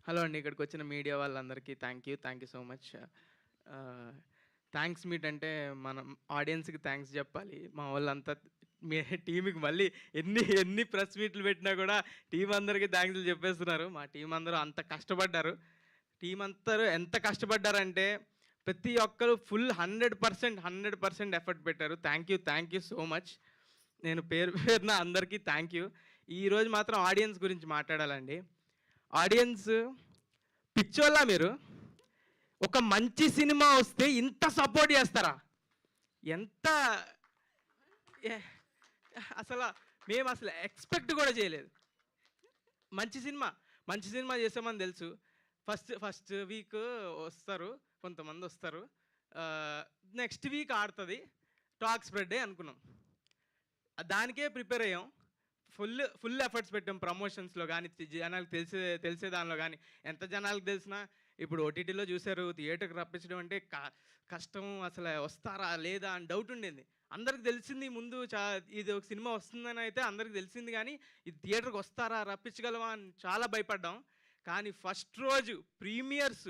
Hello అండి. ఇక్కడికొచ్చిన media వాళ్ళందరికీ thank you so much. Thanks meet అంటే మనం ఆడియన్స్‌కి థాంక్స్ జెప్పాలి. మా వోళ్ళంతా మీ టీమ్‌కి మళ్ళీ ఎన్ని ప్రెస్ మీట్లు పెట్టినా గూడా టీమ్ అందరికి థాంక్స్‌లు చెప్పేస్తున్నారు. మా టీమ్ అందరూ అంత కష్టపడ్డారు. టీమ్ అందరూ ఎంత కష్టపడ్డారంటే ప్రతి ఒక్కరు ఫుల్ 100% ఎఫర్ట్ పెట్టారు. Thank you so much. నేను పేరు పేరున అందరికీ థ్యాంక్ యూ. ఈరోజు మాత్రం ఆడియన్స్ గురించి మాట్లాడాలండి. ఆడియన్స్ పిచ్చోళ్ళా మీరు? ఒక మంచి సినిమా వస్తే ఇంత సపోర్ట్ చేస్తారా? ఎంత ఎ అసల మేమసలు ఎక్స్‌పెక్ట్ గూడా చేయలేదు. మంచి సినిమా, మంచి సినిమా చేసామని తెలుసు. ఫస్ట్ వీక్ వస్తారు. కొంతమందొస్తారు. నెక్స్ట్ వీక్ ఆడతది. టాక్ స్ప్రెడ్డే అనుకున్నాం. దానికే ప్రిపేర్ అయ్యాం. ఫుల్ ఎఫర్ట్స్ పెట్టాం ప్రమోషన్స్‌లో గానీ, జనాలకు తెలిసే దానిలో గానీ. ఎంత జనాలకు తెలిసినా ఇప్పుడు ఓటీటీలో చూసారు. థియేటర్‌కి రప్పించడం అంటే కష్టం. అసలు వస్తారా? లేదా? అని డౌట్ ఉండింది. అందరికి తెలిసింది ముందు ఇది ఒక సినిమా వస్తుందని అయితే అందరికి తెలిసింది గానీ, ఇది థియేటర్‌కి వస్తారా? రప్పించగలమా? అని చాలా భయపడ్డాం. కానీ ఫస్ట్ రోజు ప్రీమియర్స్,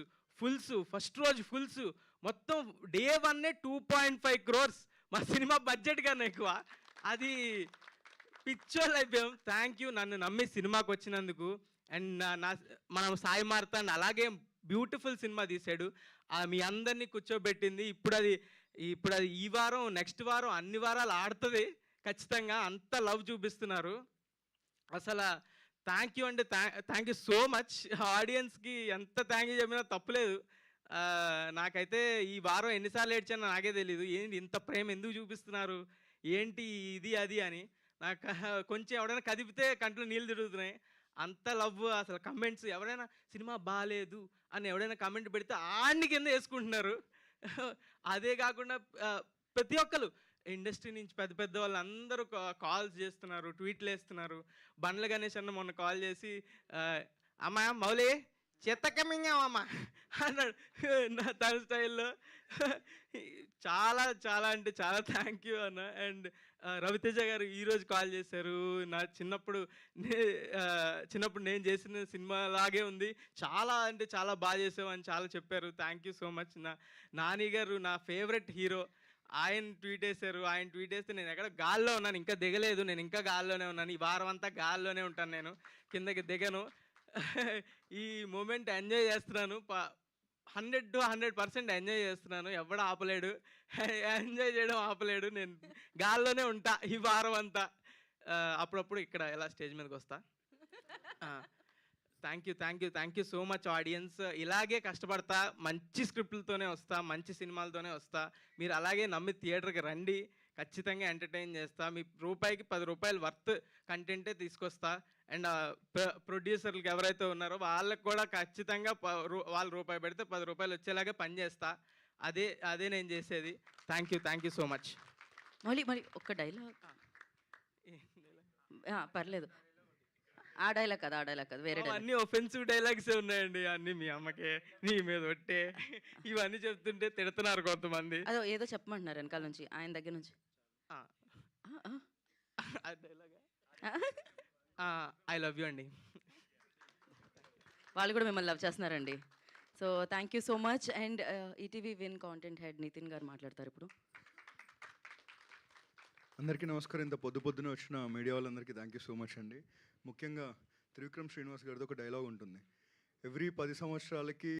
ఫస్ట్ రోజు ఫుల్స్ మొత్తం డే 1 2.5 క్రోర్స్. మా సినిమా బడ్జెట్ కన్నా ఎక్కువ. అది పిచ్చోళ్ళైపోయాం. థ్యాంక్ యూ నన్ను నమ్మి సినిమాకొచ్చినందుకు. అండ్ నా నా మనం సాయి మార్తాండ్ అలాగే బ్యూటిఫుల్ సినిమా తీశాడు. మీ అందరిని కూర్చోబెట్టింది. ఇప్పుడది ఈ వారం, నెక్స్ట్ వారం అన్ని వారాలు ఆడుతది ఖచ్చితంగా. అంత లవ్ చూపిస్తున్నారు. అసల థ్యాంక్ యూ అండి. Thank you so much. ఆడియన్స్‌కి ఎంత థ్యాంక్ యూ చెప్పినా తప్పులేదు. నాకైతే ఈ వారం ఎన్ని సార్లు ఏడ్చానో నాకే తెలీదు. ఏంటి ఇంత ప్రేమ ఎందుకు చూపిస్తున్నారు? ఏంటి ఇది, అది అని. నాకు కొంచెం ఎవడైనా కదిపితే కంట్లో నీళ్ళు తిరుగుతున్నాయి. అంత లవ్ అసలు కమెంట్స్ ఎవరైనా సినిమా బాలేదు అని ఎవడైనా కామెంట్ పెడితే ఆడిని కింద యేసుకుంటున్నారు. అదే కాకుండా ప్రతి ఒక్కళ్ళు ఇండస్ట్రీ నుంచి పెద్ద పెద్ద వాళ్ళందరూ కాల్స్ చేస్తున్నారు, ట్వీట్‌లేస్తున్నారు. బండ్ల గణేష్ అన్న మొన్న కాల్ చేసి "అమ్మా మౌలి చిత్తకమింగావమ్మా" అన్నాడు తన స్టైల్‌లో. చాలా చాలా అంటే చాలా థ్యాంక్ యూ అన్న. అండ్ రవితేజ గారు ఈరోజు కాల్ చేశారు. నా చిన్నప్పుడు నేను చేసిన సినిమా లాగే ఉంది. చాలా అంటే చాలా బాగా చేసావు అని చాలా చెప్పారు. Thank you so much. Nani గారు నా ఫేవరెట్ హీరో. ఆయన ట్వీట్ వేశారు. ఆయన ట్వీట్ వేస్తే నేను ఎక్కడ గాల్లో ఉన్నాను. ఇంకా దిగలేదు. నేను ఇంకా గాల్లోనే ఉన్నాను. ఈ వారం అంతా గాల్లోనే ఉంటాను నేను. కిందకి దిగను. ఈ మూమెంట్ ఎంజాయ్ చేస్తున్నాను. 100% ఎంజాయ్ చేస్తున్నాను. ఎవడు ఆపలేడు. ఎంజాయ్ చేయడం ఆపలేడు. నేను గాల్లోనే ఉంటా ఈ వారం అంతా. అప్పుడప్పుడు ఇక్కడ ఇలా స్టేజ్ మీదకొస్తా. Thank you so much audience. ఇలాగే కష్టపడతా. మంచి స్క్రిప్ట్‌లతోనే వస్తా. మంచి సినిమాలతోనే వస్తా. మీరు అలాగే నమ్మి థియేటర్‌కి రండి. ఖచ్చితంగా ఎంటర్‌టైన్ చేస్తా. మీ రూపాయికి ₹10 వర్త్ కంటెంటే తీసుకొస్తా. అండ్ ప్రొడ్యూసర్‌లకి ఎవరైతే ఉన్నారో వాళ్ళకి కూడా ఖచ్చితంగా వాళ్ళు రూపాయి పెడితే ₹10 వచ్చేలాగా పనిచేస్తా. అదే నేను చేసేది. Thank you so much. మళ్ళీ మరి ఒక్క డైలాగ్. పర్లేదు. ఆ డైలాగ్ కాదు. వేరే డైలాగ్. అన్నీ ఒఫెన్సివ్ డైలాగ్సే ఉన్నాయండి. అన్నీ మీ అమ్మకే, నీ మీద ఒట్టే ఇవన్నీ చెప్తుంటే తిడుతున్నారు కొంతమంది. అదో ఏదో చెప్పమంటున్నారు వెనకాల నుంచి. ఆయన దగ్గర నుంచి. ఆ! ఆ! ఆ! ఆ డైలాగా? ఐ లవ్ యూ అండి. వాళ్ళు కూడా మిమ్మల్ని లవ్ చేస్తున్నారండి. So thank you so much. And ETV win content head Nitin గారు మాట్లాడతారు ఇప్పుడు. అందరికీ నమస్కారం. ఇంత పొద్దున వచ్చిన మీడియా వాళ్ళందరికీ థ్యాంక్ యూ సో మచ్ అండి. ముఖ్యంగా త్రివిక్రమ్ శ్రీనివాస్ గారిది ఒక డైలాగ్ ఉంటుంది. ఎవ్రీ 10 సంవత్సరాలకి